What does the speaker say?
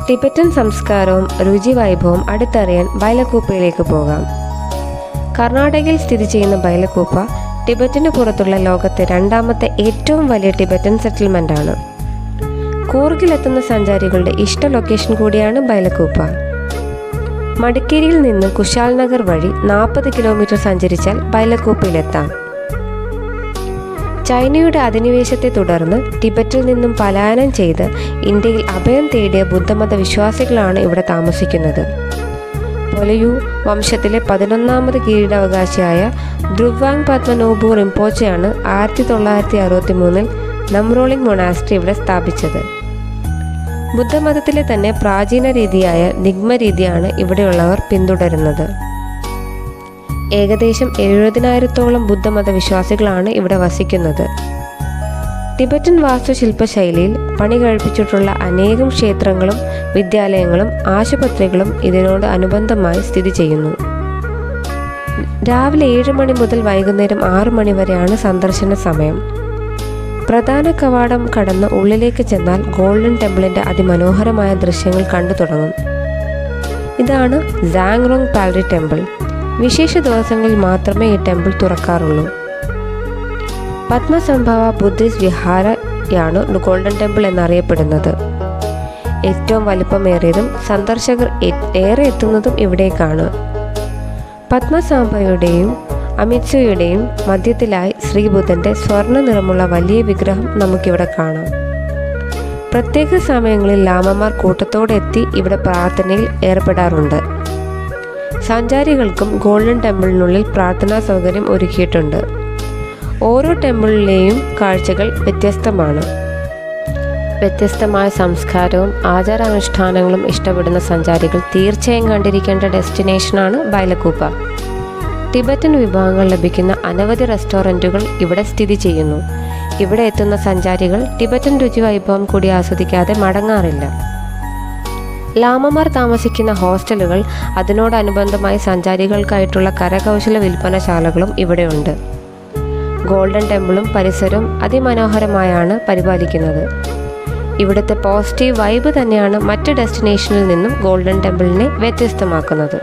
Tibetan സംസ്കാരവും രുചി വൈഭവവും അടുത്തറിയാൻ ബൈലക്കൂപ്പയിലേക്ക് പോകാം. കർണാടകയിൽ സ്ഥിതി ചെയ്യുന്ന ബൈലക്കൂപ്പ ടിബറ്റിന് പുറത്തുള്ള ലോകത്തെ രണ്ടാമത്തെ ഏറ്റവും വലിയ ടിബറ്റൻ സെറ്റിൽമെൻ്റാണ്. കൂർഗിലെത്തുന്ന സഞ്ചാരികളുടെ ഇഷ്ട ലൊക്കേഷൻ കൂടിയാണ് ബൈലക്കൂപ്പ. മടിക്കേരിയിൽ നിന്ന് കുശാൽ നഗർ വഴി 40 കിലോമീറ്റർ സഞ്ചരിച്ചാൽ ബൈലക്കൂപ്പയിലെത്താം. ചൈനയുടെ അധിനിവേശത്തെ തുടർന്ന് ടിബറ്റിൽ നിന്നും പലായനം ചെയ്ത് ഇന്ത്യയിൽ അഭയം തേടിയ ബുദ്ധമത വിശ്വാസികളാണ് ഇവിടെ താമസിക്കുന്നത്. പൊലയു വംശത്തിലെ 11ാമത് കിരീടാവകാശിയായ ദ്രുവാങ് പത്മനോബു റിംപോച്ചയാണ് 1963 നംറോളിംഗ് മൊണാസ്ട്രി ഇവിടെ സ്ഥാപിച്ചത്. ബുദ്ധമതത്തിലെ തന്നെ പ്രാചീന രീതിയായ നിഗ്മ രീതിയാണ് ഇവിടെയുള്ളവർ പിന്തുടരുന്നത്. ഏകദേശം 70,000-ഓളം ബുദ്ധമത വിശ്വാസികളാണ് ഇവിടെ വസിക്കുന്നത്. ടിബറ്റൻ വാസ്തുശില്പശൈലിയിൽ പണി കഴിപ്പിച്ചിട്ടുള്ള അനേകം ക്ഷേത്രങ്ങളും വിദ്യാലയങ്ങളും ആശുപത്രികളും ഇതിനോട് അനുബന്ധമായി സ്ഥിതി ചെയ്യുന്നു. രാവിലെ 7 മണി മുതൽ വൈകുന്നേരം 6 മണി വരെയാണ് സന്ദർശന സമയം. പ്രധാന കവാടം കടന്ന് ഉള്ളിലേക്ക് ചെന്നാൽ ഗോൾഡൻ ടെമ്പിളിൻ്റെ അതിമനോഹരമായ ദൃശ്യങ്ങൾ കണ്ടു തുടങ്ങും. ഇതാണ് സാങ്റോങ് പാൽരി ടെമ്പിൾ. വിശേഷ ദിവസങ്ങളിൽ മാത്രമേ ഈ ടെമ്പിൾ തുറക്കാറുള്ളൂ. പത്മസംഭവ ബുദ്ധിസ്റ്റ് വിഹാരയാണ് ഗോൾഡൻ ടെമ്പിൾ എന്നറിയപ്പെടുന്നത്. ഏറ്റവും വലിപ്പമേറിയതും സന്ദർശകർ ഏറെ എത്തുന്നതും ഇവിടേക്കാണ്. പത്മസാംഭയുടെയും അമിത്സുയുടെയും മധ്യത്തിലായി ശ്രീബുദ്ധൻ്റെ സ്വർണ്ണ നിറമുള്ള വലിയ വിഗ്രഹം നമുക്കിവിടെ കാണാം. പ്രത്യേക സമയങ്ങളിൽ ലാമമാർ കൂട്ടത്തോടെ എത്തി ഇവിടെ പ്രാർത്ഥനയിൽ ഏർപ്പെടാറുണ്ട്. സഞ്ചാരികൾക്കും ഗോൾഡൻ ടെമ്പിളിനുള്ളിൽ പ്രാർത്ഥനാ സൗകര്യം ഒരുക്കിയിട്ടുണ്ട്. ഓരോ ടെമ്പിളിലെയും കാഴ്ചകൾ വ്യത്യസ്തമാണ്. വ്യത്യസ്തമായ സംസ്കാരവും ആചാരാനുഷ്ഠാനങ്ങളും ഇഷ്ടപ്പെടുന്ന സഞ്ചാരികൾ തീർച്ചയായും കണ്ടിരിക്കേണ്ട ഡെസ്റ്റിനേഷനാണ് ബൈലക്കൂപ്പ. ടിബറ്റൻ വിഭവങ്ങൾ ലഭിക്കുന്ന അനവധി റെസ്റ്റോറൻറ്റുകൾ ഇവിടെ സ്ഥിതി ചെയ്യുന്നു. ഇവിടെ എത്തുന്ന സഞ്ചാരികൾ ടിബറ്റൻ രുചി വൈഭവം കൂടി ആസ്വദിക്കാതെ മടങ്ങാറില്ല. ലാമമാർ താമസിക്കുന്ന ഹോസ്റ്റലുകൾ, അതിനോടനുബന്ധമായി സഞ്ചാരികൾക്കായിട്ടുള്ള കരകൗശല വിൽപ്പനശാലകളും ഇവിടെയുണ്ട്. ഗോൾഡൻ ടെമ്പിളും പരിസരവും അതിമനോഹരമായാണ് പരിപാലിക്കുന്നത്. ഇവിടുത്തെ പോസിറ്റീവ് വൈബ് തന്നെയാണ് മറ്റ് ഡെസ്റ്റിനേഷനിൽ നിന്നും ഗോൾഡൻ ടെമ്പിളിനെ വ്യത്യസ്തമാക്കുന്നത്.